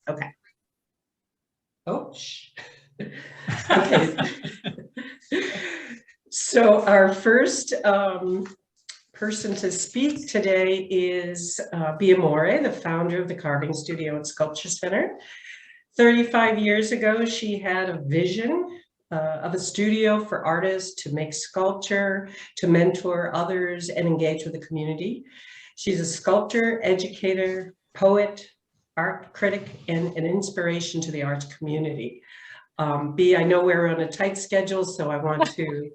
Okay. Oh, okay. So our first person to speak today is Bea More, the founder of the Carving Studio and Sculpture Center. 35 years ago, she had a vision of a studio for artists to make sculpture, to mentor others, and engage with the community. She's a sculptor, educator, poet, art critic, and an inspiration to the arts community. Bea, I know we're on a tight schedule, so I want to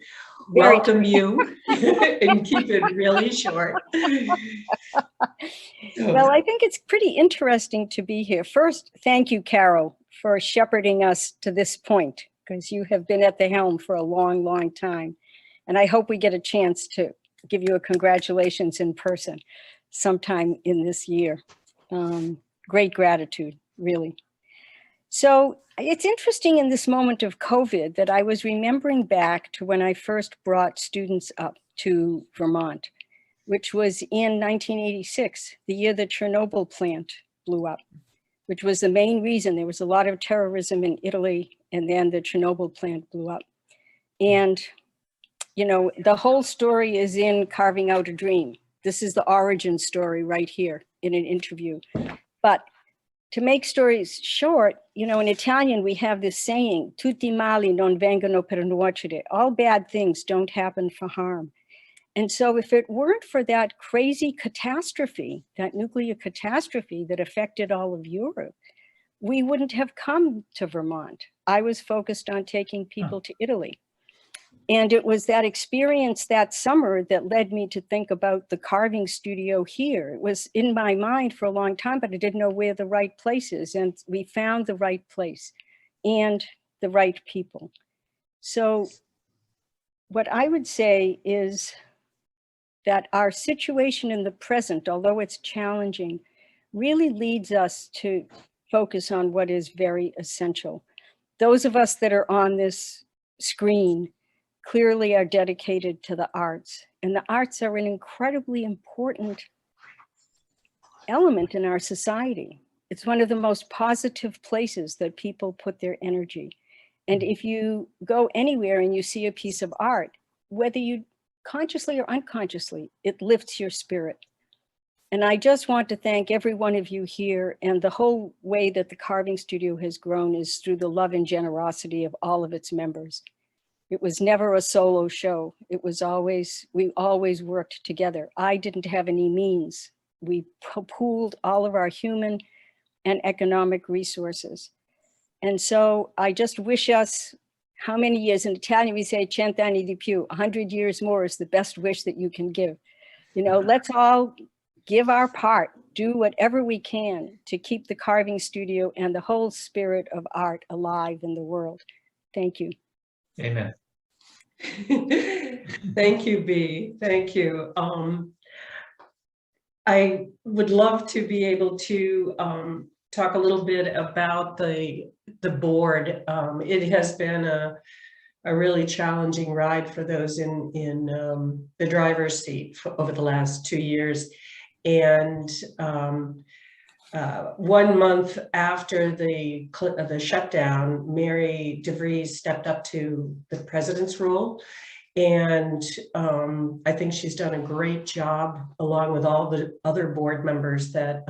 welcome you and keep it really short. Well, I think it's pretty interesting to be here. First, thank you, Carol, for shepherding us to this point, because you have been at the helm for a long, long time. And I hope we get a chance to give you a congratulations in person sometime in this year. Great gratitude, really. So it's interesting in this moment of COVID that I was remembering back to when I first brought students up to Vermont, which was in 1986, the year the Chernobyl plant blew up, which was the main reason. There was a lot of terrorism in Italy, and then the Chernobyl plant blew up. And, you know, the whole story is in Carving Out a Dream. This is the origin story right here in an interview. But to make stories short, you know, in Italian, we have this saying, tutti mali non vengono per nuocere. All bad things don't happen for harm. And so if it weren't for that crazy catastrophe, that nuclear catastrophe that affected all of Europe, we wouldn't have come to Vermont. I was focused on taking people to Italy. And it was that experience that summer that led me to think about the carving studio here. It was in my mind for a long time, but I didn't know where the right place is. And we found the right place and the right people. So what I would say is that our situation in the present, although it's challenging, really leads us to focus on what is very essential. Those of us that are on this screen clearly are dedicated to the arts, and the arts are an incredibly important element in our society. It's one of the most positive places that people put their energy. And if you go anywhere and you see a piece of art, whether you consciously or unconsciously, it lifts your spirit. And I just want to thank every one of you here, and the whole way that the Carving Studio has grown is through the love and generosity of all of its members. It was never a solo show. It was always, we always worked together. I didn't have any means. We pooled all of our human and economic resources. And so I just wish us, how many years? In Italian, we say 100 anni di più, 100 years more is the best wish that you can give. You know, let's all give our part, do whatever we can to keep the Carving Studio and the whole spirit of art alive in the world. Thank you. Amen. Thank you, Bea. Thank you. I would love to be able to talk a little bit about the board. It has been a really challenging ride for those in the driver's seat over the last 2 years. And 1 month after the shutdown, Mary DeVries stepped up to the president's role. And I think she's done a great job, along with all the other board members that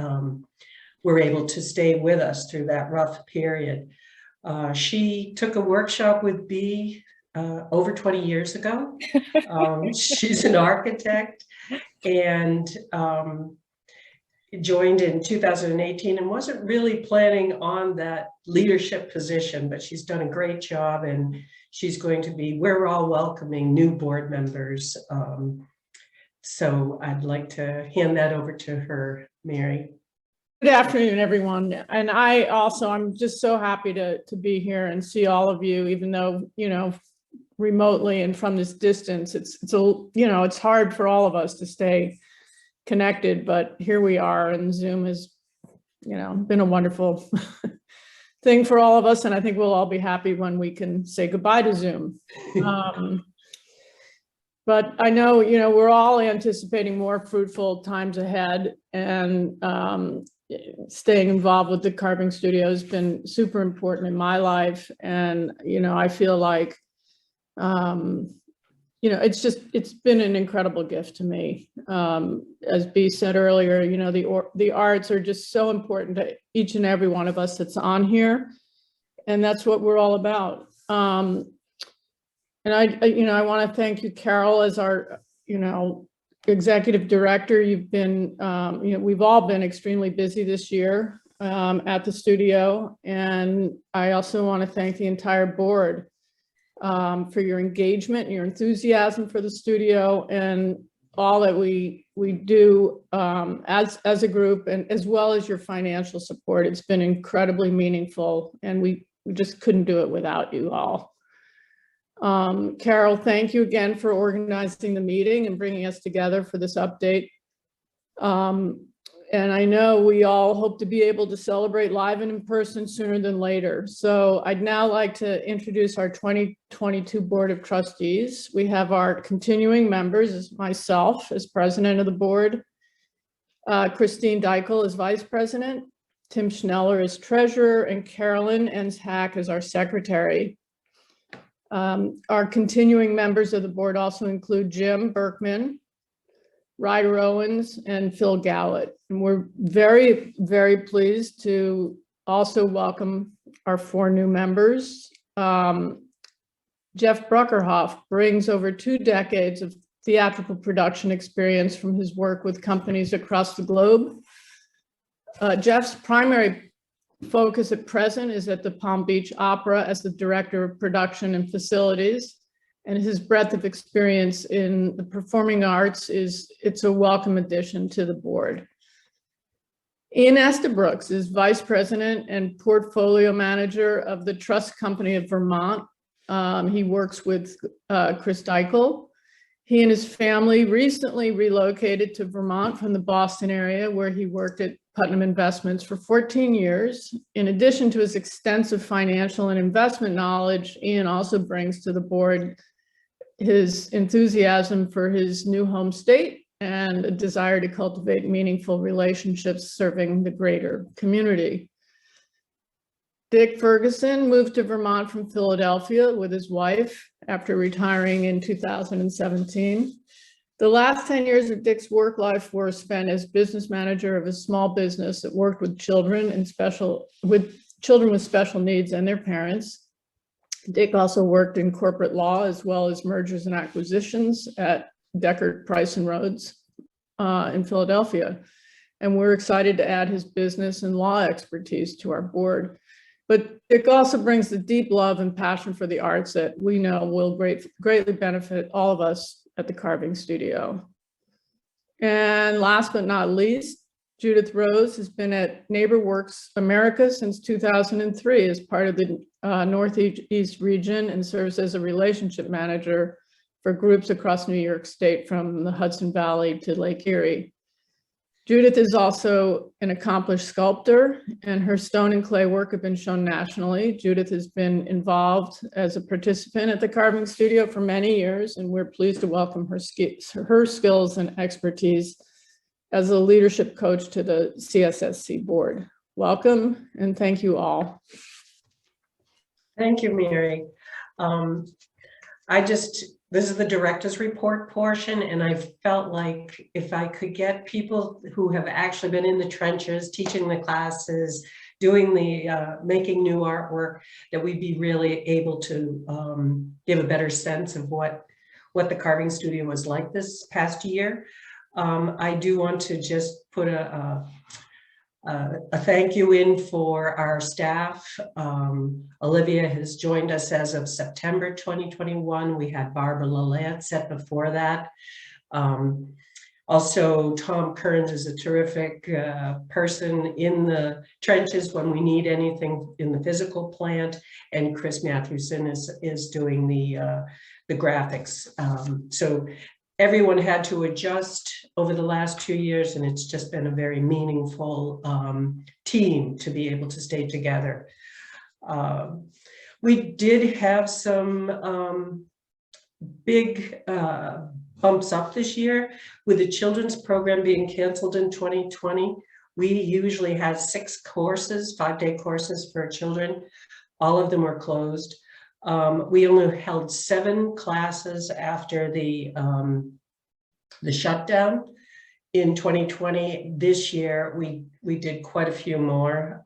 were able to stay with us through that rough period. She took a workshop with Bea over 20 years ago. She's an architect and joined in 2018 and wasn't really planning on that leadership position, but she's done a great job, and she's going to be, we're all welcoming new board members. So I'd like to hand that over to her, Mary. Good afternoon, everyone. And I'm just so happy to be here and see all of you, even though, you know, remotely and from this distance, it's hard for all of us to stay connected, but here we are, and Zoom has, you know, been a wonderful thing for all of us. And I think we'll all be happy when we can say goodbye to Zoom. But I know, you know, we're all anticipating more fruitful times ahead. And, staying involved with the carving studio has been super important in my life. And, I feel like, it's been an incredible gift to me. As Bea said earlier, the arts are just so important to each and every one of us that's on here. And that's what we're all about. And I want to thank you, Carol, as our, executive director. You've been, we've all been extremely busy this year at the studio. And I also want to thank the entire board for your engagement, your enthusiasm for the studio, and all that we do as a group, and as well as your financial support. It's been incredibly meaningful, and we just couldn't do it without you all. Carol, thank you again for organizing the meeting and bringing us together for this update. And I know we all hope to be able to celebrate live and in person sooner than later. So I'd now like to introduce our 2022 Board of Trustees. We have our continuing members, as myself as president of the board, Christine Deichel as vice president, Tim Schneller as treasurer, and Carolyn Enshack as our secretary. Our continuing members of the board also include Jim Berkman, Ryder Owens, and Phil Gallett. And we're very, very pleased to also welcome our 4 new members. Jeff Bruckerhoff brings over 2 decades of theatrical production experience from his work with companies across the globe. Jeff's primary focus at present is at the Palm Beach Opera as the director of production and facilities. And his breadth of experience in the performing arts it's a welcome addition to the board. Ian Estabrooks is vice president and portfolio manager of the Trust Company of Vermont. He works with Chris Deichel. He and his family recently relocated to Vermont from the Boston area, where he worked at Putnam Investments for 14 years. In addition to his extensive financial and investment knowledge, Ian also brings to the board his enthusiasm for his new home state and a desire to cultivate meaningful relationships serving the greater community. Dick Ferguson moved to Vermont from Philadelphia with his wife after retiring in 2017. The last 10 years of Dick's work life were spent as business manager of a small business that worked with children with special needs and their parents. Dick also worked in corporate law as well as mergers and acquisitions at Deckard, Price and Rhodes in Philadelphia. And we're excited to add his business and law expertise to our board. But Dick also brings the deep love and passion for the arts that we know will greatly benefit all of us at the carving studio. And last but not least, Judith Rose has been at NeighborWorks America since 2003 as part of the Northeast region, and serves as a relationship manager for groups across New York State from the Hudson Valley to Lake Erie. Judith is also an accomplished sculptor, and her stone and clay work have been shown nationally. Judith has been involved as a participant at the carving studio for many years, and we're pleased to welcome her skills and expertise as a leadership coach to the CSSC board. Welcome, and thank you all. Thank you, Mary. This is the director's report portion, and I felt like if I could get people who have actually been in the trenches, teaching the classes, doing the making new artwork, that we'd be really able to give a better sense of what the carving studio was like this past year. I do want to just put a thank you in for our staff. Olivia has joined us as of September 2021. We had Barbara Lalancet before that. Also, Tom Kearns is a terrific person in the trenches when we need anything in the physical plant, and Chris Matthewson is doing the graphics. So everyone had to adjust over the last 2 years, and it's just been a very meaningful team to be able to stay together. We did have some big bumps up this year with the children's program being canceled in 2020. We usually had 6 courses, 5-day courses for children. All of them were closed. We only held 7 classes after the shutdown in 2020. This year, we did quite a few more,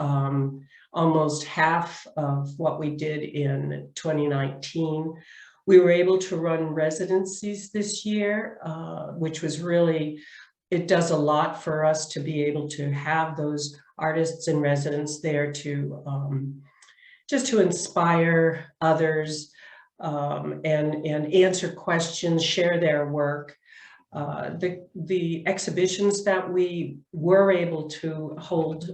almost half of what we did in 2019. We were able to run residencies this year, which was really, it does a lot for us to be able to have those artists in residence there to just to inspire others and answer questions, share their work. The exhibitions that we were able to hold,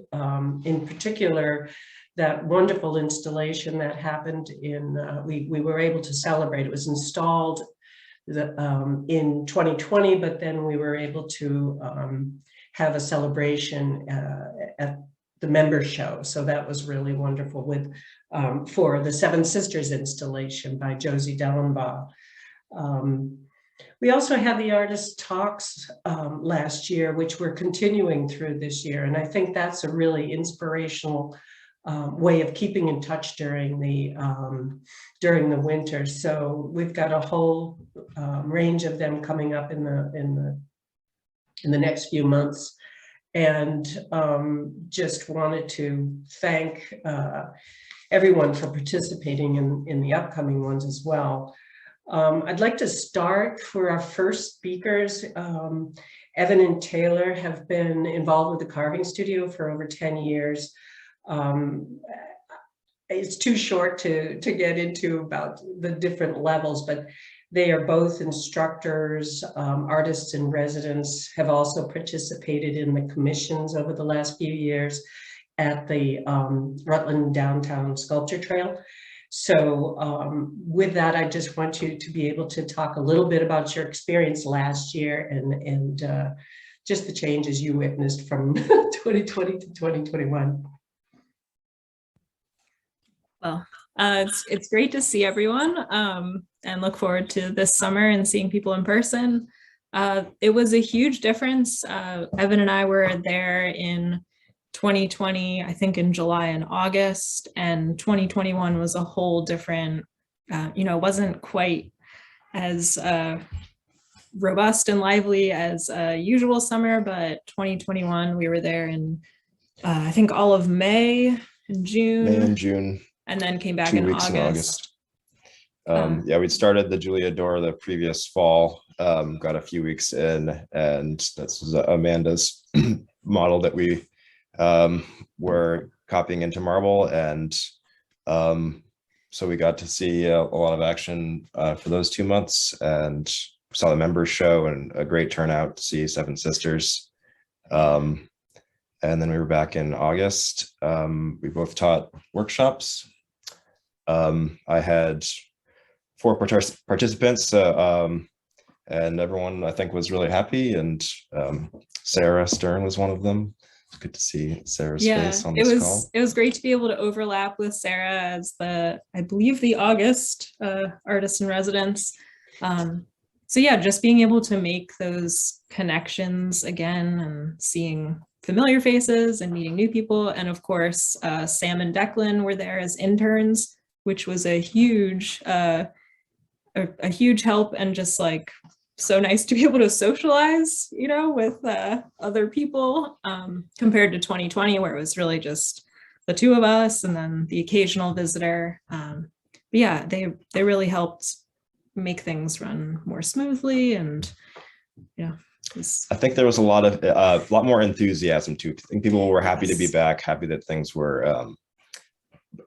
in particular, that wonderful installation that happened in, we were able to celebrate. It was installed in 2020, but then we were able to have a celebration at the member show. So that was really wonderful with for the Seven Sisters installation by Josie Dellenbaugh. We also had the artist talks last year, which we're continuing through this year. And I think that's a really inspirational way of keeping in touch during the winter. So we've got a whole range of them coming up in the next few months. And just wanted to thank everyone for participating in the upcoming ones as well. I'd like to start for our first speakers. Evan and Taylor have been involved with the carving studio for over 10 years. It's too short to get into about the different levels, but they are both instructors, artists in residence, have also participated in the commissions over the last few years at the Rutland Downtown Sculpture Trail. So with that, I just want you to be able to talk a little bit about your experience last year and just the changes you witnessed from 2020 to 2021. Well, it's great to see everyone and look forward to this summer and seeing people in person. It was a huge difference. Evan and I were there in 2020, I think in July and August, and 2021 was a whole different, it wasn't quite as robust and lively as a usual summer, but 2021 we were there in I think all of May and June. And then came back 2 weeks in August. Yeah, we'd started the Julia Dore the previous fall, got a few weeks in, and this was Amanda's model that we were copying into marble. And so we got to see a lot of action for those 2 months, and saw the members show and a great turnout to see Seven Sisters. And then we were back in August. We both taught workshops. I had 4 participants, and everyone I think was really happy. And Sarah Stern was one of them. It's good to see Sarah's face on this call. It was great to be able to overlap with Sarah as I believe the August artist in residence. So yeah, just being able to make those connections again and seeing familiar faces and meeting new people. And of course, Sam and Declan were there as interns, which was a huge help, and just like so nice to be able to socialize, with other people compared to 2020, where it was really just the 2 of us and then the occasional visitor. But yeah, they really helped make things run more smoothly, and I think there was a lot more enthusiasm too. I think people were happy to be back, happy that things were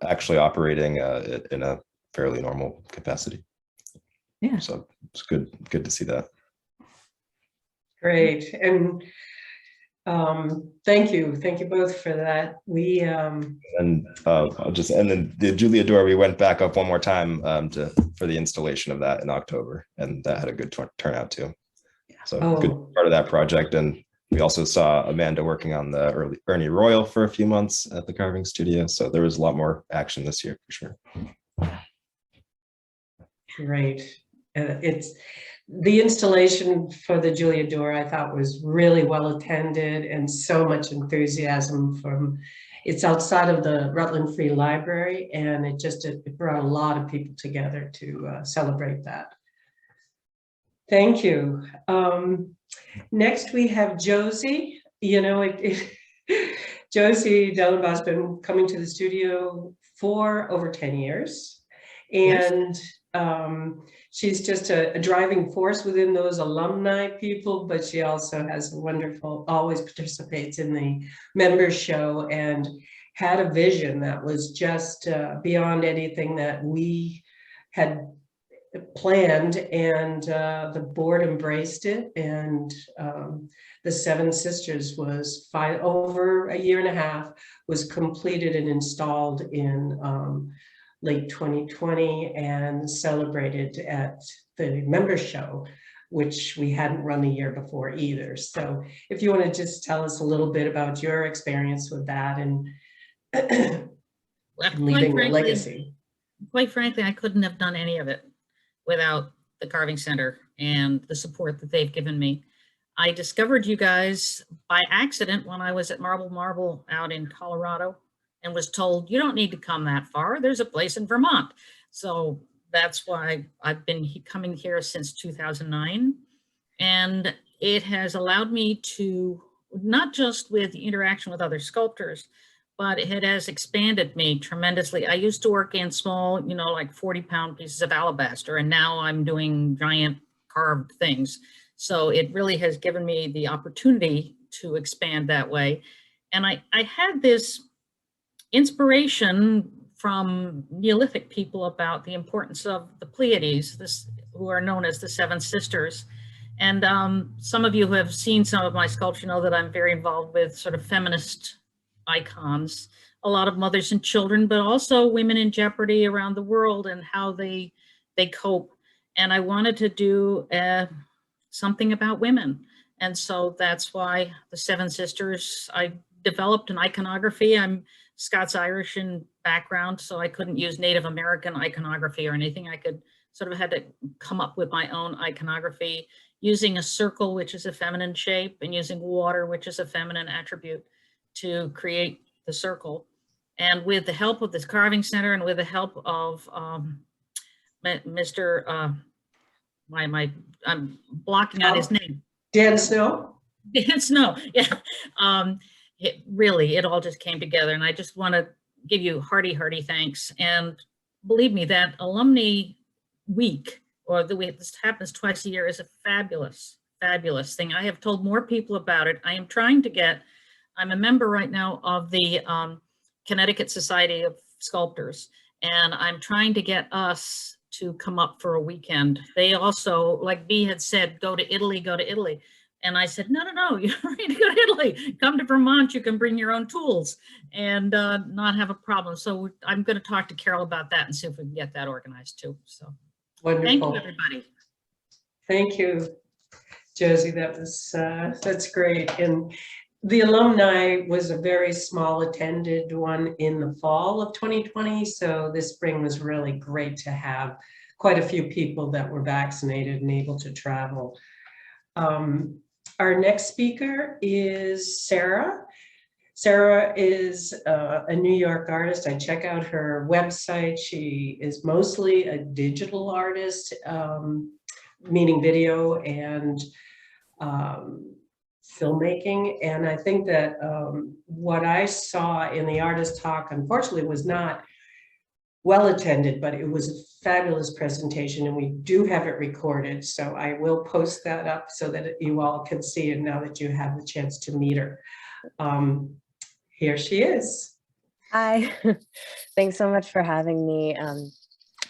actually operating in a fairly normal capacity. Yeah. So it's good to see that. Great. And thank you both for that. And then the Julia Dore, we went back up one more time for the installation of that in October, and that had a good turnout too. So good part of that project. And we also saw Amanda working on the Ernie Royal for a few months at the carving studio. So there was a lot more action this year for sure. Great. The installation for the Julia door, I thought, was really well attended and so much enthusiasm from, it's outside of the Rutland Free Library, and it brought a lot of people together to celebrate that. Thank you. Next we have Josie. You know, Josie Dellenbaugh's been coming to the studio for over 10 years. And she's just a driving force within those alumni people, but she also has a wonderful, always participates in the members show, and had a vision that was just beyond anything that we had planned, and the board embraced it, and the Seven Sisters was over a year and a half, was completed and installed in late 2020 and celebrated at the members show, which we hadn't run the year before either. So if you want to just tell us a little bit about your experience with that and leaving a legacy. Quite frankly, I couldn't have done any of it without the Carving Center and the support that they've given me. I discovered you guys by accident when I was at Marble out in Colorado, and was told, you don't need to come that far. There's a place in Vermont. So that's why I've been coming here since 2009. And it has allowed me to, not just with the interaction with other sculptors, but it has expanded me tremendously. I used to work in small, you know, like 40-pound pieces of alabaster, and now I'm doing giant carved things. So it really has given me the opportunity to expand that way. And I had this inspiration from Neolithic people about the importance of the Pleiades, who are known as the Seven Sisters. And some of you who have seen some of my sculpture know that I'm very involved with sort of feminist icons, a lot of mothers and children, but also women in jeopardy around the world and how they cope. And I wanted to do something about women. And so that's why the Seven Sisters, I developed an iconography. I'm Scots-Irish in background, so I couldn't use Native American iconography or anything. I could sort of had to come up with my own iconography using a circle, which is a feminine shape, and using water, which is a feminine attribute, to create the circle. And with the help of this Carving Center and with the help of Mr. I'm blocking out his name. Dan Snow? Dan Snow, yeah. It all just came together, and I just want to give you hearty thanks. And believe me, that alumni week, or the way this happens twice a year, is a fabulous thing. I have told more people about it. I am trying to get, I'm a member right now of the Connecticut Society of Sculptors, and I'm trying to get us to come up for a weekend. They also, like B had said, go to Italy. And I said, no, you don't need to go to Italy. Come to Vermont, you can bring your own tools and not have a problem. So I'm going to talk to Carol about that and see if we can get that organized too. So wonderful. Thank you, everybody. Thank you, Josie. That's great. And the alumni was a very small attended one in the fall of 2020. So this spring was really great to have quite a few people that were vaccinated and able to travel. Our next speaker is Sarah. Sarah is a New York artist. I check out her website. She is mostly a digital artist, meaning video and filmmaking. And I think that what I saw in the artist talk, unfortunately, was not well attended, but it was a fabulous presentation, and we do have it recorded. So I will post that up so that you all can see it now that you have the chance to meet her. Here she is. Hi, thanks so much for having me.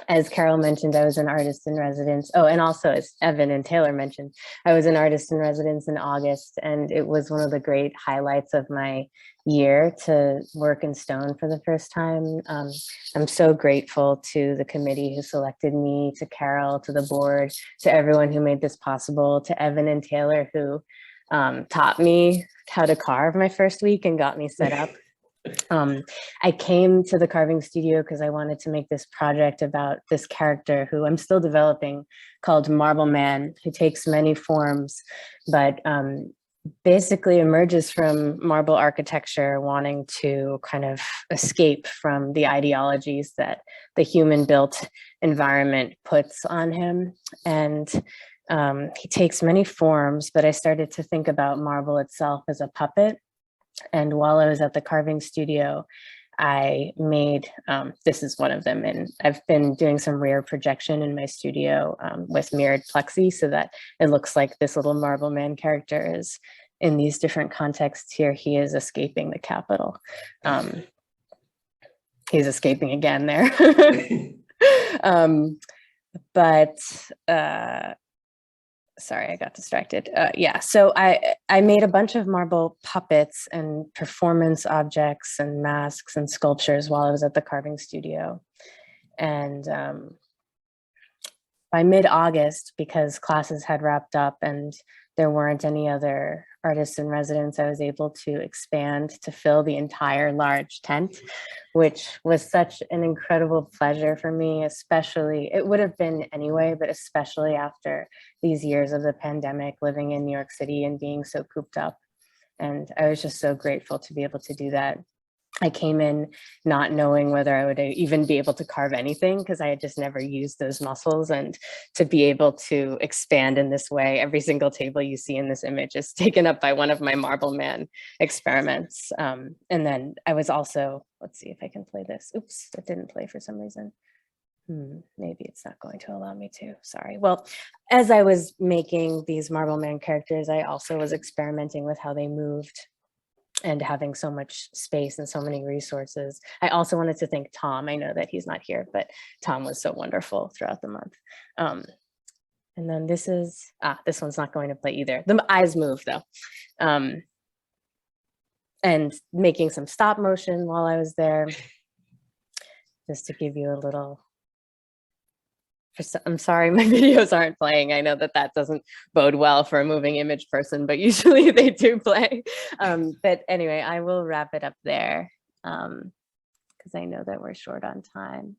As Carol mentioned, I was an artist in residence. Oh, and also as Evan and Taylor mentioned, I was an artist in residence in August, and it was one of the great highlights of my year to work in stone for the first time. I'm so grateful to the committee who selected me, to Carol, to the board, to everyone who made this possible, to Evan and Taylor who taught me how to carve my first week and got me set up I came to the carving studio because I wanted to make this project about this character who I'm still developing called Marble Man, who takes many forms, but basically emerges from marble architecture, wanting to kind of escape from the ideologies that the human-built environment puts on him. And he takes many forms, but I started to think about marble itself as a puppet. And while I was at the carving studio, I made, this is one of them, and I've been doing some rear projection in my studio with mirrored plexi so that it looks like this little Marble Man character is in these different contexts here. He is escaping the Capitol. He's escaping again there. Sorry, I got distracted. Yeah, so I made a bunch of marble puppets and performance objects and masks and sculptures while I was at the carving studio. And by mid-August, because classes had wrapped up and there weren't any other artists in residence, I was able to expand to fill the entire large tent, which was such an incredible pleasure for me, especially, it would have been anyway, but especially after these years of the pandemic, living in New York City and being so cooped up. And I was just so grateful to be able to do that. I came in not knowing whether I would even be able to carve anything because I had just never used those muscles, and to be able to expand in this way, every single table you see in this image is taken up by one of my Marble Man experiments. And then I was also, let's see if I can play this. Oops, it didn't play for some reason. Maybe it's not going to allow me to, sorry. Well, as I was making these Marble Man characters, I also was experimenting with how they moved and having so much space and so many resources. I also wanted to thank Tom. I know that he's not here, but Tom was so wonderful throughout the month. And then this is, this one's not going to play either. The eyes move though. And making some stop motion while I was there, just to give you a little, I'm sorry, my videos aren't playing. I know that that doesn't bode well for a moving image person, but usually they do play. But anyway, I will wrap it up there because I know that we're short on time.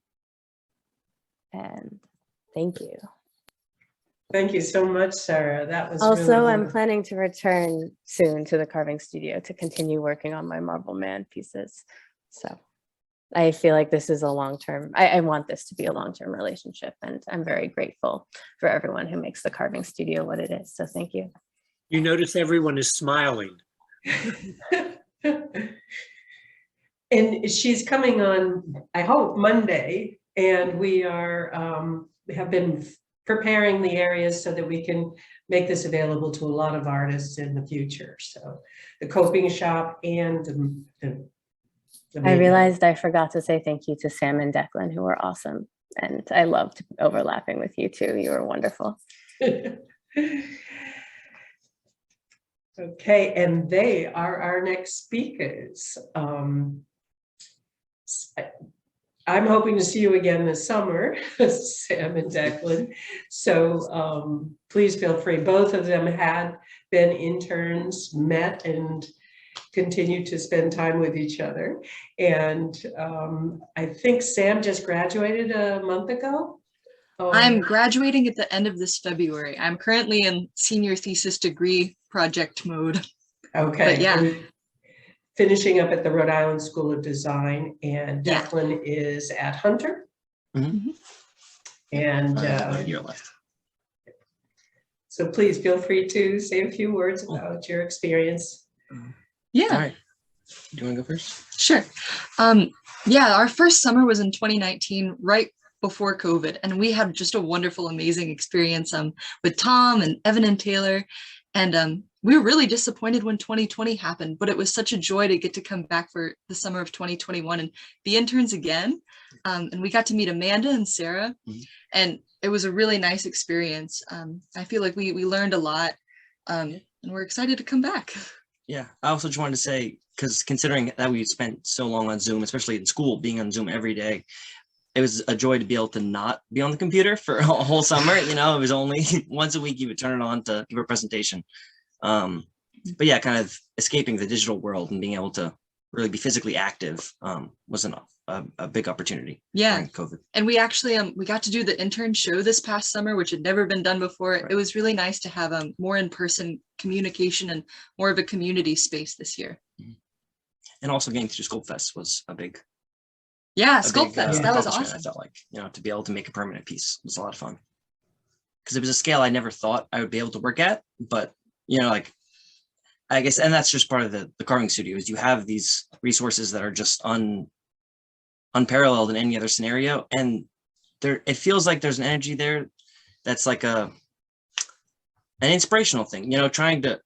And thank you. Thank you so much, Sarah. That was also, really I'm wonderful. planning to return soon to the carving studio to continue working on my Marble Man pieces. So I feel like this is a long-term, I want this to be a long-term relationship, and I'm very grateful for everyone who makes the carving studio what it is. So thank you. You notice everyone is smiling. And she's coming on, I hope, Monday, and we have been preparing the areas so that we can make this available to a lot of artists in the future. So the coping shop and the I realized I forgot to say thank you to Sam and Declan, who were awesome. And I loved overlapping with you too. You were wonderful. Okay, and they are our next speakers. I'm hoping to see you again this summer, Sam and Declan. So please feel free. Both of them had been interns, met and continue to spend time with each other. And I think Sam just graduated a month ago. I'm graduating at the end of this February. I'm currently in senior thesis degree project mode. Okay. But yeah. And finishing up at the Rhode Island School of Design, and Declan is at Hunter. Mm-hmm. And so please feel free to say a few words about your experience. Yeah. All right. Do you want to go first? Sure. Yeah, our first summer was in 2019, right before COVID, and we had just a wonderful, amazing experience with Tom and Evan and Taylor. And we were really disappointed when 2020 happened, but it was such a joy to get to come back for the summer of 2021 and be interns again. And we got to meet Amanda and Sarah, and it was a really nice experience. I feel like we learned a lot, and we're excited to come back. Yeah, I also just wanted to say, because considering that we spent so long on Zoom, especially in school, being on Zoom every day, it was a joy to be able to not be on the computer for a whole summer. You know, it was only once a week you would turn it on to give a presentation. But yeah, kind of escaping the digital world and being able to really be physically active was a big opportunity Yeah. during COVID. And we actually we got to do the intern show this past summer, which had never been done before. Right. It was really nice to have more in-person communication and more of a community space this year. And also getting through Sculpt Fest was a big Sculpt Fest, that was accomplishment. awesome. I felt like, to be able to make a permanent piece was a lot of fun. Because it was a scale I never thought I would be able to work at, but like, I guess, and that's just part of the carving studio, is you have these resources that are just unparalleled in any other scenario. And it feels like there's an energy there that's like an inspirational thing, trying to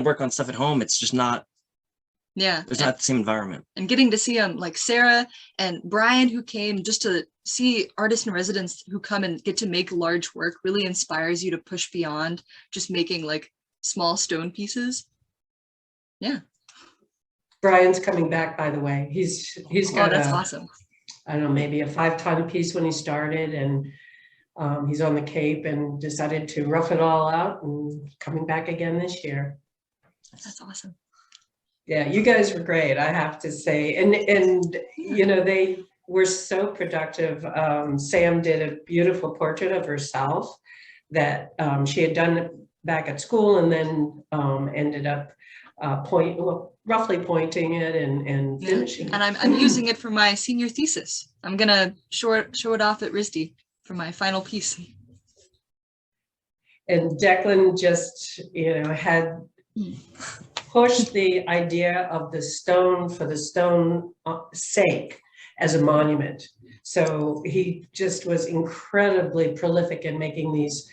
work on stuff at home. It's just not, there's not the same environment. And getting to see like Sarah and Brian, who came just to see artists in residence who come and get to make large work, really inspires you to push beyond just making like small stone pieces. Yeah. Brian's coming back, by the way. He's got that's awesome. I don't know, maybe a 5-ton piece when he started, and he's on the Cape and decided to rough it all out and coming back again this year. That's awesome. Yeah, you guys were great, I have to say. And they were so productive. Sam did a beautiful portrait of herself that she had done back at school, and then ended up roughly pointing it and finishing it. And I'm using it for my senior thesis. I'm gonna show it off at RISD for my final piece. And Declan just, had pushed the idea of the stone for the stone sake as a monument. So he just was incredibly prolific in making these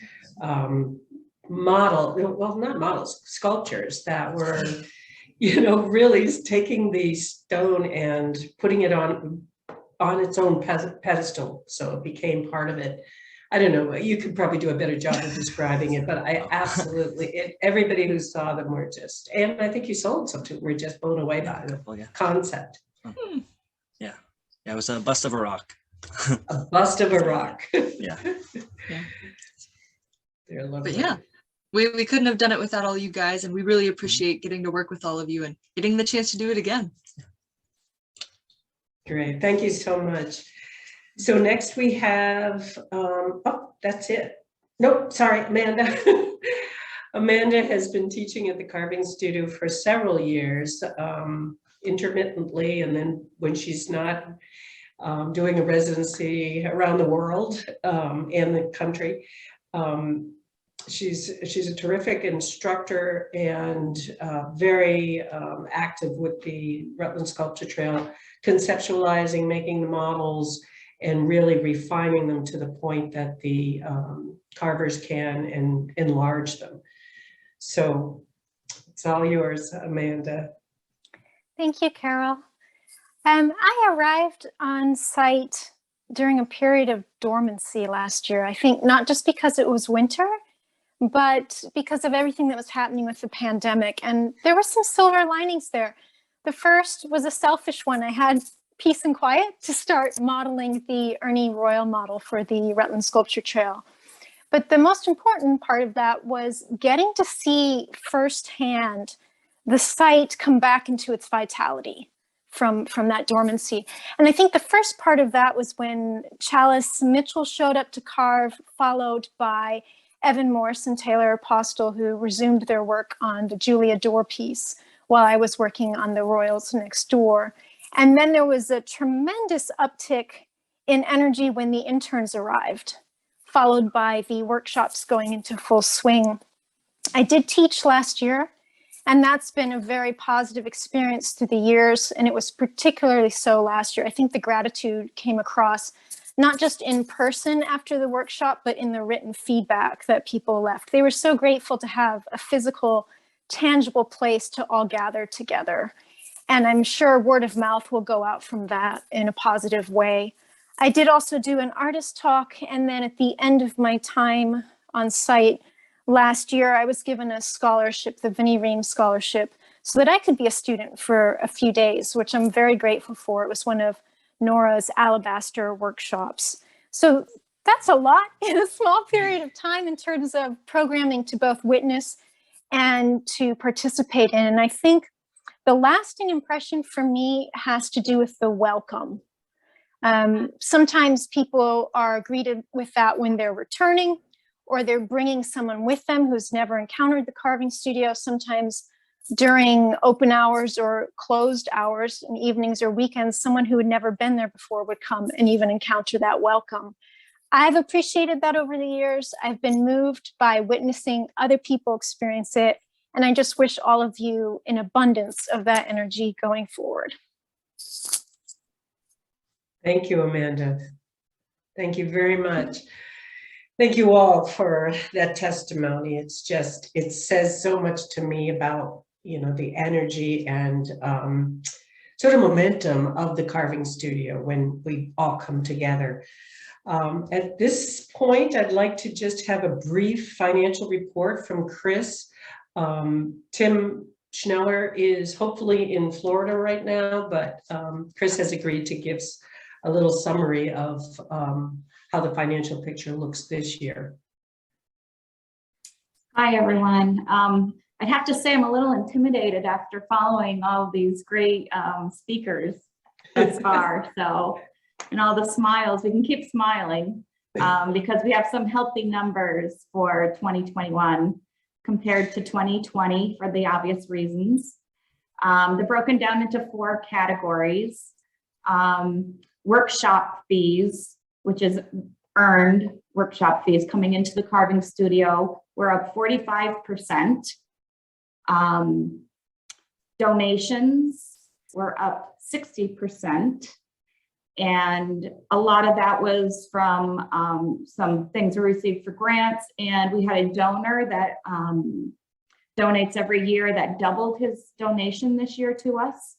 sculptures that were, really taking the stone and putting it on its own pedestal. So it became part of it. I don't know, you could probably do a better job of describing it, but I absolutely, everybody who saw them were just, and I think you sold some too, were just blown away by the concept. Yeah, it was a bust of a rock. A bust of a rock. Yeah. They're lovely. But yeah, we couldn't have done it without all you guys, and we really appreciate getting to work with all of you and getting the chance to do it again. Great, thank you so much. So next we have, that's it. Nope, sorry, Amanda. Amanda has been teaching at the carving studio for several years, intermittently, and then when she's not doing a residency around the world and the country, she's a terrific instructor and very active with the Rutland Sculpture Trail, conceptualizing, making the models, and really refining them to the point that the carvers can enlarge them. So it's all yours, Amanda. Thank you, Carol. I arrived on site during a period of dormancy last year. I think not just because it was winter, but because of everything that was happening with the pandemic. And there were some silver linings there. The first was a selfish one. I had peace and quiet to start modeling the Ernie Royal model for the Rutland Sculpture Trail. But the most important part of that was getting to see firsthand the site come back into its vitality from that dormancy. And I think the first part of that was when Chalice Mitchell showed up to carve, followed by Evan Morris and Taylor Apostle, who resumed their work on the Julia Dorr piece while I was working on the Royals next door. And then there was a tremendous uptick in energy when the interns arrived, followed by the workshops going into full swing. I did teach last year, and that's been a very positive experience through the years, and it was particularly so last year. I think the gratitude came across not just in person after the workshop, but in the written feedback that people left. They were so grateful to have a physical, tangible place to all gather together. And I'm sure word of mouth will go out from that in a positive way. I did also do an artist talk, and then at the end of my time on site last year, I was given a scholarship, the Vinnie Ream Scholarship, so that I could be a student for a few days, which I'm very grateful for. It was one of Nora's Alabaster workshops. So that's a lot in a small period of time in terms of programming to both witness and to participate in. And I think the lasting impression for me has to do with the welcome. Sometimes people are greeted with that when they're returning, or they're bringing someone with them who's never encountered the carving studio. Sometimes during open hours or closed hours and evenings or weekends, someone who had never been there before would come and even encounter that welcome. I've appreciated that over the years. I've been moved by witnessing other people experience it. And I just wish all of you an abundance of that energy going forward. Thank you, Amanda. Thank you very much. Thank you all for that testimony. It's just, it says so much to me about, you know, the energy and sort of momentum of the carving studio when we all come together. At this point, I'd like to just have a brief financial report from Chris. Tim Schneller is hopefully in Florida right now, but Chris has agreed to give a little summary of how the financial picture looks this year. Hi, everyone. I'd have to say I'm a little intimidated after following all these great speakers thus far. So, and all the smiles, we can keep smiling because we have some healthy numbers for 2021 compared to 2020 for the obvious reasons. They're broken down into 4 categories. Workshop fees, which is earned workshop fees coming into the carving studio, we're up 45%. Donations were up 60%. And a lot of that was from some things we received for grants. And we had a donor that donates every year that doubled his donation this year to us.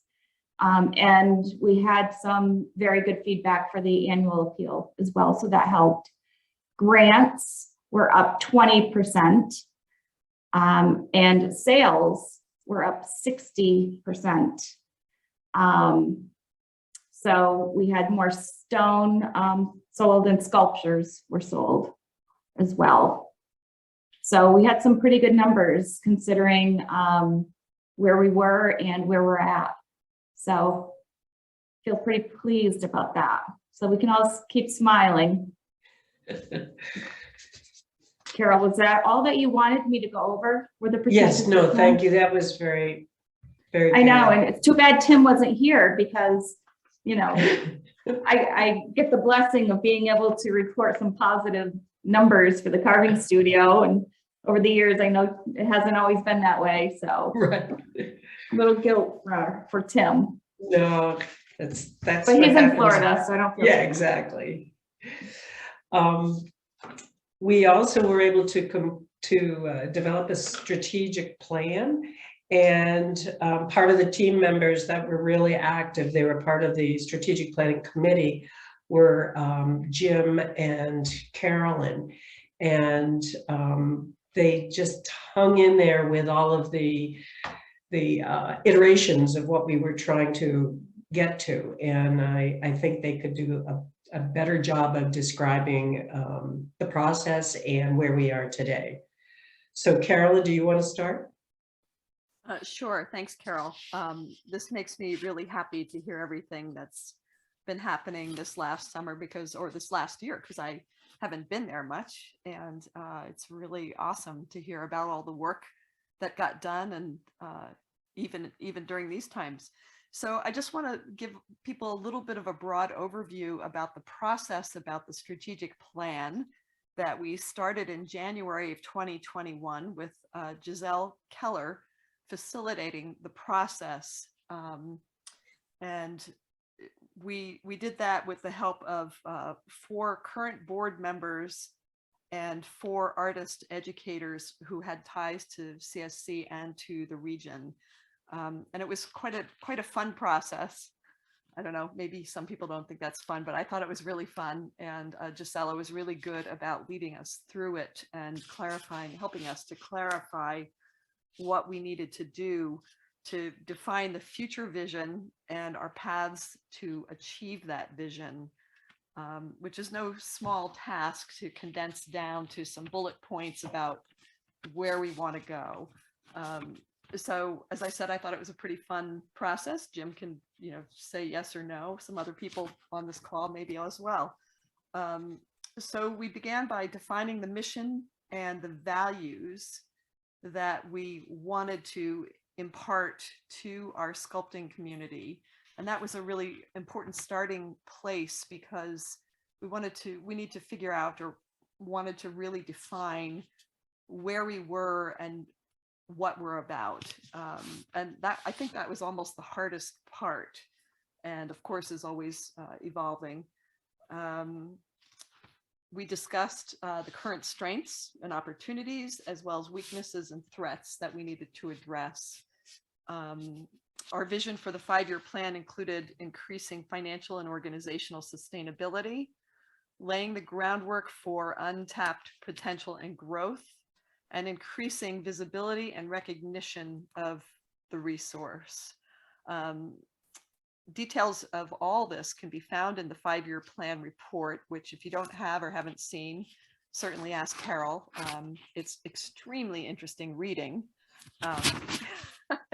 And we had some very good feedback for the annual appeal as well. So that helped. Grants were up 20%. And sales were up 60%. So we had more stone sold and sculptures were sold as well. So we had some pretty good numbers considering where we were and where we're at. So feel pretty pleased about that. So we can all keep smiling. Carol, was that all that you wanted me to go over? Were the Yes, no, thank you. That was very, very good. I know, and it's too bad Tim wasn't here because, you know, I get the blessing of being able to report some positive numbers for the carving studio. And over the years, I know it hasn't always been that way. So right. A little guilt for Tim. No, that's but he's in Florida, so I don't feel yeah, exactly. We also were able to develop a strategic plan, and part of the team members that were really active, they were part of the strategic planning committee, were Jim and Carolyn, and they just hung in there with all of the iterations of what we were trying to get to, and I think they could do a better job of describing the process and where we are today. So Carolyn, do you want to start? Sure, thanks, Carol. This makes me really happy to hear everything that's been happening this last summer or this last year, because I haven't been there much, and it's really awesome to hear about all the work that got done, and even during these times. So I just want to give people a little bit of a broad overview about the process, about the strategic plan that we started in January of 2021 with Giselle Keller facilitating the process. And we did that with the help of 4 current board members and 4 artist educators who had ties to CSC and to the region. And it was quite a fun process. I don't know, maybe some people don't think that's fun, but I thought it was really fun. And Gisela was really good about leading us through it and helping us to clarify what we needed to do to define the future vision and our paths to achieve that vision, which is no small task to condense down to some bullet points about where we want to go. So as I said, I thought it was a pretty fun process. Jim can, say yes or no. Some other people on this call maybe as well. So we began by defining the mission and the values that we wanted to impart to our sculpting community. And that was a really important starting place because we need to figure out, or wanted to really define where we were and what we're about. And that, I think that was almost the hardest part. And of course, is always evolving. We discussed the current strengths and opportunities, as well as weaknesses and threats that we needed to address. Our vision for the 5-year plan included increasing financial and organizational sustainability, laying the groundwork for untapped potential and growth, and increasing visibility and recognition of the resource. Details of all this can be found in the 5-year plan report, which if you don't have or haven't seen, certainly ask Carol. It's extremely interesting reading,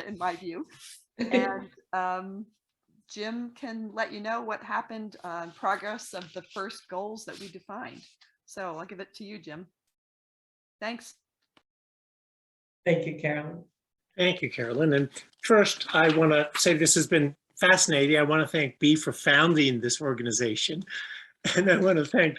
in my view. And Jim can let you know what happened on progress of the first goals that we defined. So I'll give it to you, Jim. Thanks. Thank you, Carolyn. Thank you, Carolyn. And first, I want to say this has been fascinating. I want to thank Bea for founding this organization. And I want to thank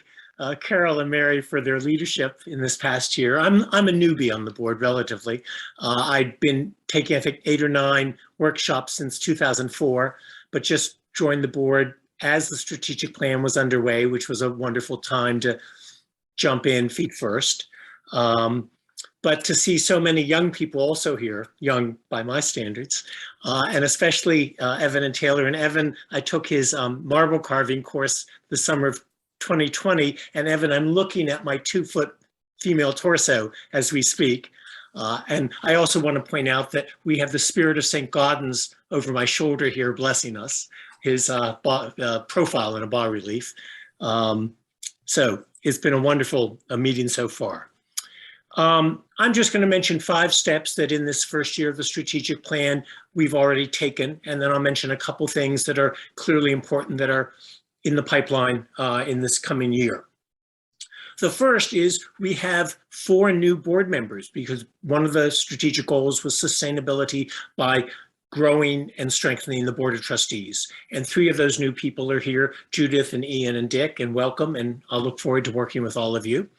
Carol and Mary for their leadership in this past year. I'm a newbie on the board, relatively. I'd been taking, I think, 8 or 9 workshops since 2004, but just joined the board as the strategic plan was underway, which was a wonderful time to jump in feet first. But to see so many young people also here, young by my standards, and especially Evan and Taylor. And Evan, I took his marble carving course the summer of 2020. And Evan, I'm looking at my 2-foot female torso as we speak. And I also want to point out that we have the spirit of St. Gaudens over my shoulder here blessing us, his profile in a bas-relief. So it's been a wonderful meeting so far. I'm just going to mention 5 steps that in this first year of the strategic plan we've already taken, and then I'll mention a couple things that are clearly important that are in the pipeline in this coming year. The first is we have 4 new board members because one of the strategic goals was sustainability by growing and strengthening the Board of Trustees. And 3 of those new people are here, Judith and Ian and Dick, and welcome, and I'll look forward to working with all of you.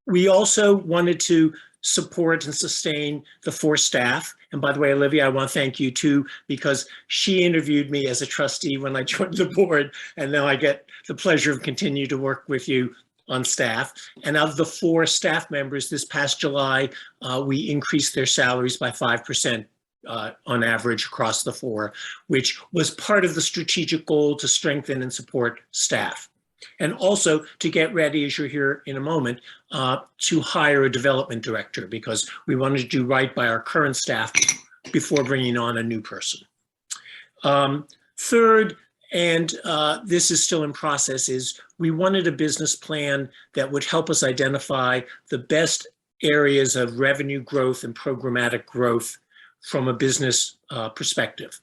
We also wanted to support and sustain the 4 staff. And by the way, Olivia, I want to thank you too, because she interviewed me as a trustee when I joined the board, and now I get the pleasure of continuing to work with you on staff. And of the 4 staff members this past July, we increased their salaries by 5% on average across the 4, which was part of the strategic goal to strengthen and support staff. And also to get ready, as you'll hear in a moment, to hire a development director, because we wanted to do right by our current staff before bringing on a new person. Third, and this is still in process, is we wanted a business plan that would help us identify the best areas of revenue growth and programmatic growth from a business perspective.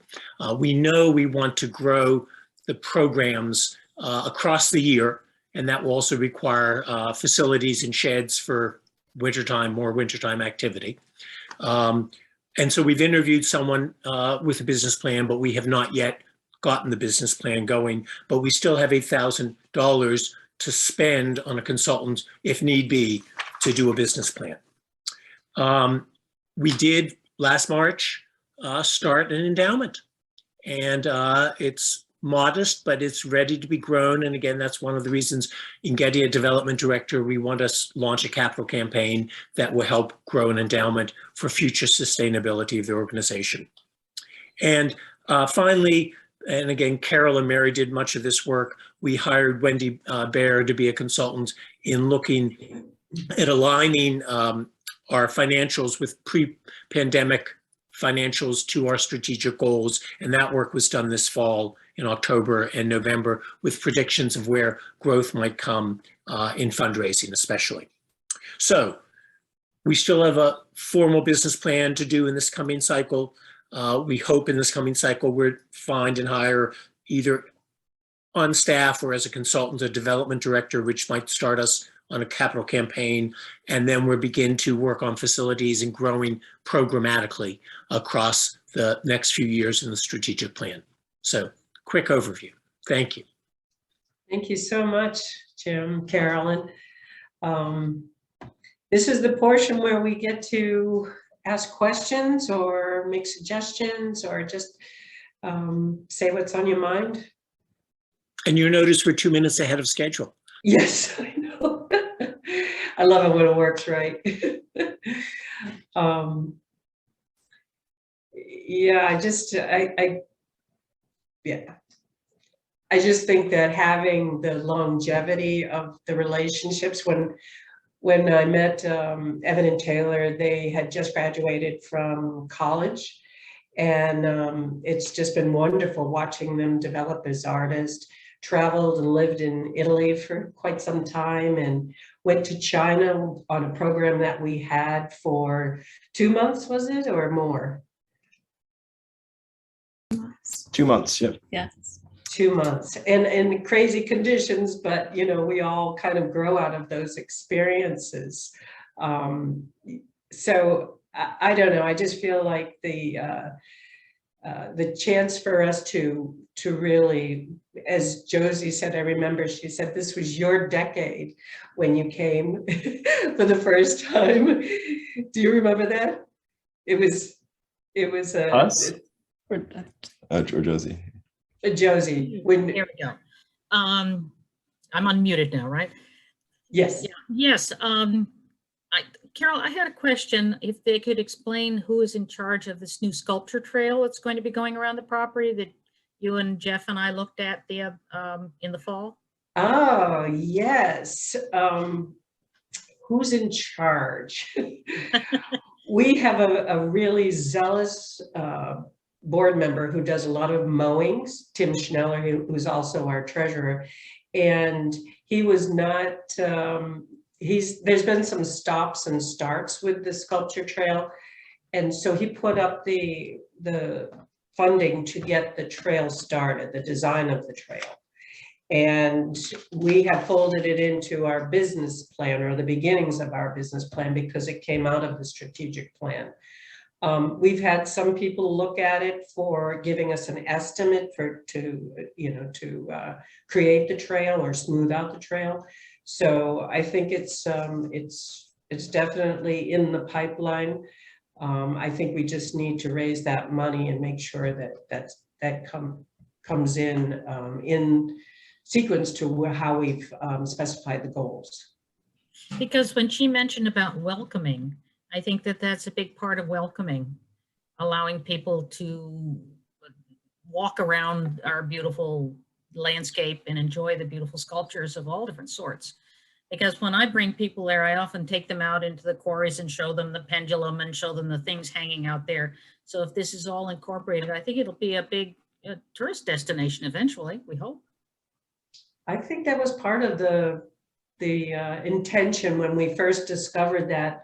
We know we want to grow the programs across the year, and that will also require facilities and sheds for wintertime, more wintertime activity. And so we've interviewed someone with a business plan, but we have not yet gotten the business plan going, but we still have $8,000 to spend on a consultant if need be to do a business plan. We did last March start an endowment, and it's modest, but it's ready to be grown. And again, that's one of the reasons in getting a development director, we want to launch a capital campaign that will help grow an endowment for future sustainability of the organization. And finally, and again, Carol and Mary did much of this work. We hired Wendy Baer to be a consultant in looking at aligning our financials with pre-pandemic financials to our strategic goals. And that work was done this fall in October and November with predictions of where growth might come in fundraising especially. So We still have a formal business plan to do in this coming cycle. We hope in this coming cycle we'll find and hire either on staff or as a consultant, a development director, which might start us on a capital campaign. And then we'll begin to work on facilities and growing programmatically across the next few years in the strategic plan. So quick overview. Thank you. Thank you so much, Jim, Carolyn. This is the portion where we get to ask questions or make suggestions or just say what's on your mind. And you notice we're 2 minutes ahead of schedule. Yes, I know. I love it when it works right. Yeah, I just think that having the longevity of the relationships, when I met Evan and Taylor, they had just graduated from college, and it's just been wonderful watching them develop as artists. Traveled and lived in Italy for quite some time and went to China on a program that we had for 2 months, was it, or more? 2 months, yep. Yes. 2 months, and in crazy conditions, but you know, we all kind of grow out of those experiences. So I don't know, I just feel like the chance for us to really, as Josie said, I remember she said this was your decade when you came for the first time. Do you remember that? It was Us? Or Josie? Josie. When There we go. I'm unmuted now, right? yes. Yeah. Yes. Carol, I had a question. If they could explain who is in charge of this new sculpture trail that's going to be going around the property that you and Jeff and I looked at in the fall? Oh, yes. Who's in charge? We have a really zealous board member who does a lot of mowings, Tim Schneller, who's also our treasurer. And he was not, there's been some stops and starts with the sculpture trail. And so he put up the funding to get the trail started, the design of the trail. And we have folded it into our business plan, or the beginnings of our business plan, because it came out of the strategic plan. We've had some people look at it for giving us an estimate to create the trail or smooth out the trail. So I think it's definitely in the pipeline. I think we just need to raise that money and make sure that comes in sequence to how we've specified the goals. Because when she mentioned about welcoming, I think that's a big part of welcoming, allowing people to walk around our beautiful landscape and enjoy the beautiful sculptures of all different sorts. Because when I bring people there, I often take them out into the quarries and show them the pendulum and show them the things hanging out there. So if this is all incorporated, I think it'll be a big tourist destination eventually, we hope. I think that was part of the intention when we first discovered that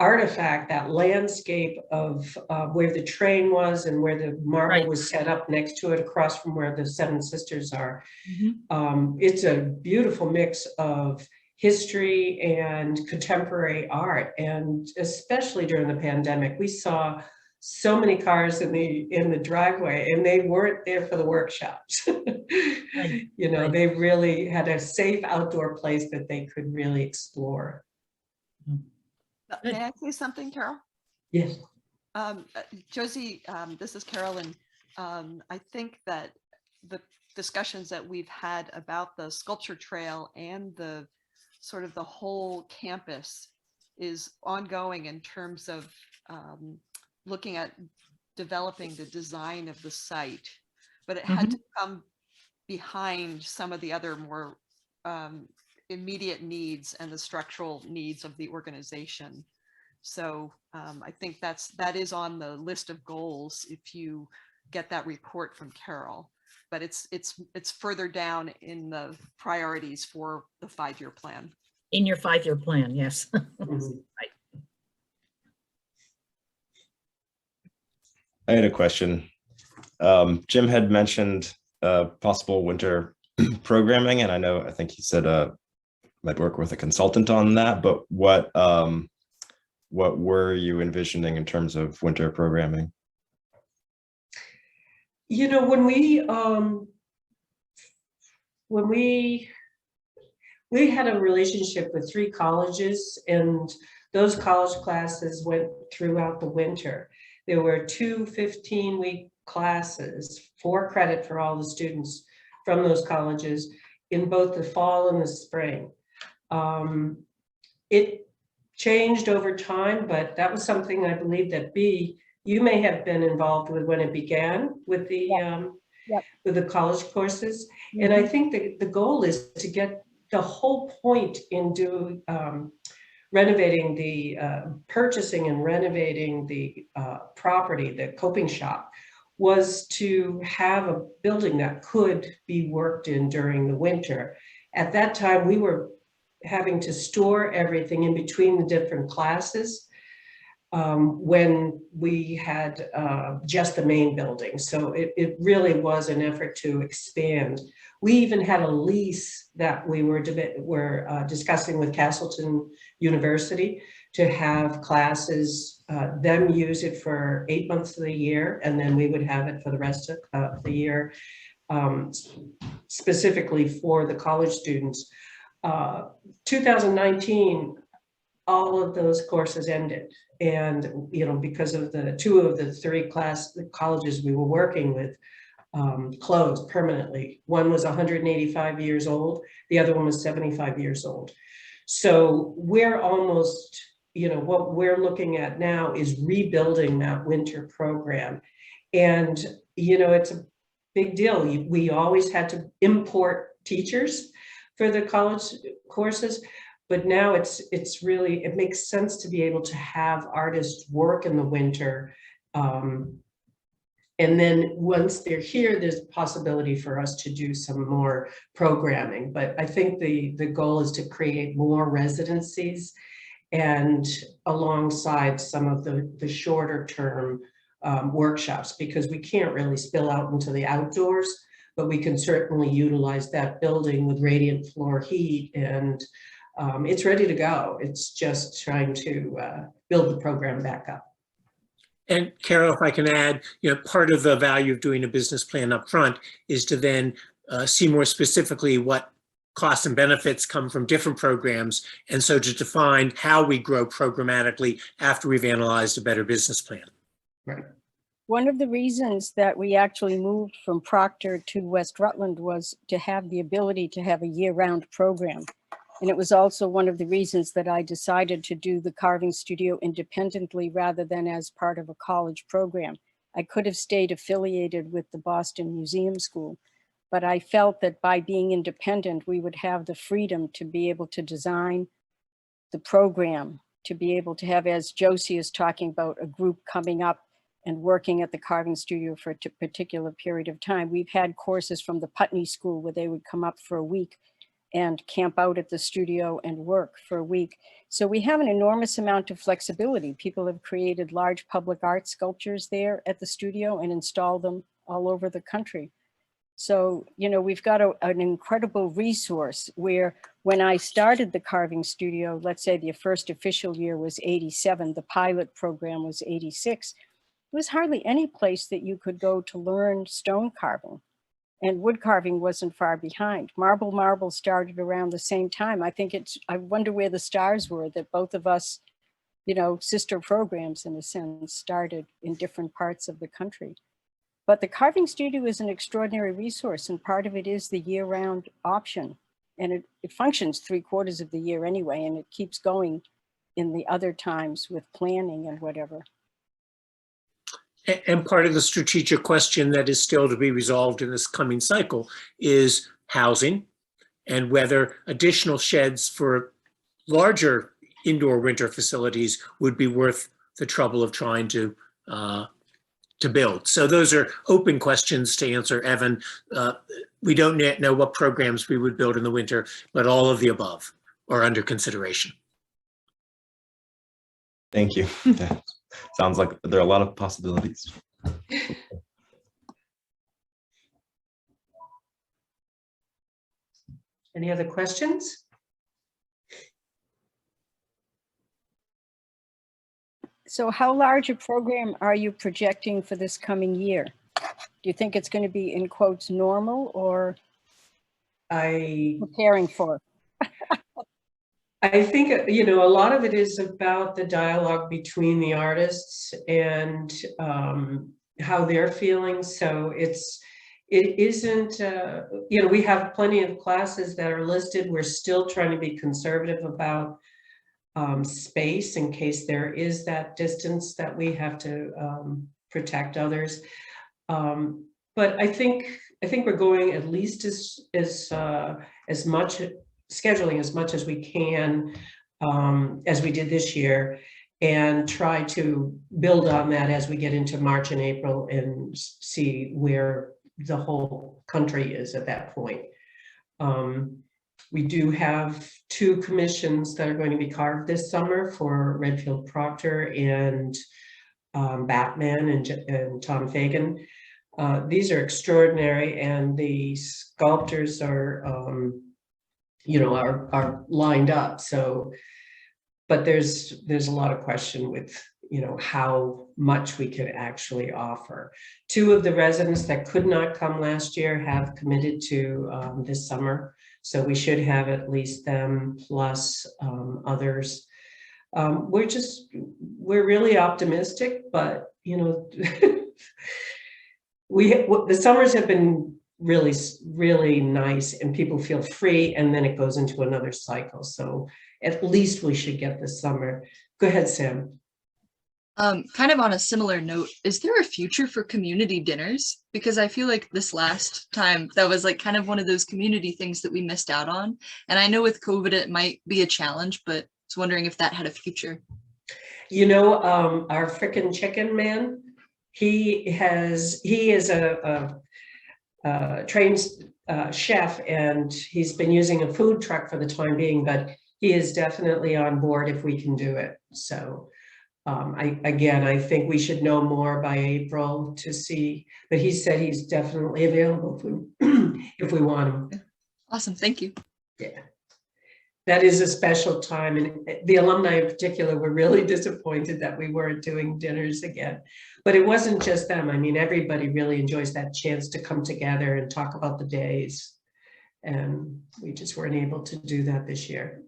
artifact, that landscape of where the train was and where the marble was set up next to it, across from where the Seven Sisters are. Mm-hmm. It's a beautiful mix of history and contemporary art, and especially during the pandemic, we saw so many cars in the driveway, and they weren't there for the workshops. You know, they really had a safe outdoor place that they could really explore. May I say something, Carol? Yes. Josie, this is Carolyn. I think that the discussions that we've had about the sculpture trail and the sort of the whole campus is ongoing in terms of looking at developing the design of the site, but it had to come behind some of the other more immediate needs and the structural needs of the organization. So I think that is on the list of goals if you get that report from Carol, but it's further down in the priorities for the 5-year plan. In your 5-year plan, yes. Right. I had a question. Jim had mentioned possible winter programming, and I think he said might work with a consultant on that, but what were you envisioning in terms of winter programming? You know, when we had a relationship with 3 colleges, and those college classes went throughout the winter. There were 2 15-week classes, 4 credit for all the students from those colleges in both the fall and the spring. It changed over time, but that was something I believe that you may have been involved with when it began with the with the college courses. And I think that the goal is to get the whole point in doing renovating the purchasing and renovating the property, the coping shop, was to have a building that could be worked in during the winter. At that time, we were having to store everything in between the different classes when we had just the main building. So it really was an effort to expand. We even had a lease that we were discussing with Castleton University to have classes, them use it for 8 months of the year, and then we would have it for the rest of the year, specifically for the college students. 2019, all of those courses ended. And, you know, because of the 2 of the 3 colleges we were working with closed permanently. One was 185 years old. The other one was 75 years old. So we're almost, you know, what we're looking at now is rebuilding that winter program. And, you know, it's a big deal. We always had to import teachers for the college courses, but now it's really, it makes sense to be able to have artists work in the winter. And then once they're here, there's a possibility for us to do some more programming. But I think the goal is to create more residencies, and alongside some of the shorter term workshops, because we can't really spill out into the outdoors, but we can certainly utilize that building with radiant floor heat, and it's ready to go. It's just trying to build the program back up. And Carol, if I can add, you know, part of the value of doing a business plan up front is to then see more specifically what costs and benefits come from different programs, and so to define how we grow programmatically after we've analyzed a better business plan. Right. One of the reasons that we actually moved from Proctor to West Rutland was to have the ability to have a year-round program. And it was also one of the reasons that I decided to do the carving studio independently rather than as part of a college program. I could have stayed affiliated with the Boston Museum School, but I felt that by being independent, we would have the freedom to be able to design the program, to be able to have, as Josie is talking about, a group coming up and working at the carving studio for a particular period of time. We've had courses from the Putney School where they would come up for a week and camp out at the studio and work for a week. So we have an enormous amount of flexibility. People have created large public art sculptures there at the studio and installed them all over the country. So, you know, we've got an incredible resource where when I started the carving studio, let's say the first official year was 87, the pilot program was 86. There was hardly any place that you could go to learn stone carving. And wood carving wasn't far behind. Marble started around the same time. I wonder where the stars were that both of us, you know, sister programs in a sense, started in different parts of the country. But the carving studio is an extraordinary resource, and part of it is the year-round option. And it functions 3/4 of the year anyway, and it keeps going in the other times with planning and whatever. And part of the strategic question that is still to be resolved in this coming cycle is housing, and whether additional sheds for larger indoor winter facilities would be worth the trouble of trying to build. So those are open questions to answer, Evan. We don't yet know what programs we would build in the winter, but all of the above are under consideration. Thank you. Yeah. Sounds like there are a lot of possibilities. Any other questions? So how large a program are you projecting for this coming year? Do you think it's going to be in quotes normal or preparing for? I think, you know, a lot of it is about the dialogue between the artists and how they're feeling. So it isn't, you know, we have plenty of classes that are listed. We're still trying to be conservative about space in case there is that distance that we have to protect others. But I think we're going at least as much scheduling as much as we can as we did this year, and try to build on that as we get into March and April and see where the whole country is at that point. We do have 2 commissions that are going to be carved this summer for Redfield Proctor and Batman and Tom Fagan. These are extraordinary, and the sculptors are, you know, are lined up. So, but there's a lot of question with, you know, how much we could actually offer. 2 of the residents that could not come last year have committed to this summer. So we should have at least them plus others. We're really optimistic, but, you know, the summers have been really nice, and people feel free, and then it goes into another cycle. So at least we should get this summer. Go ahead, Sam. Kind of on a similar note, is there a future for community dinners? Because I feel like this last time that was like kind of one of those community things that we missed out on. And I know with COVID it might be a challenge, but I was wondering if that had a future. You know, our frickin' chicken man, he is a trained chef, and he's been using a food truck for the time being, but he is definitely on board if we can do it. So I think we should know more by April to see, but he said he's definitely available if we want him. Awesome, thank you. Yeah, that is a special time, and the alumni in particular were really disappointed that we weren't doing dinners again. But it wasn't just them. I mean, everybody really enjoys that chance to come together and talk about the days. And we just weren't able to do that this year.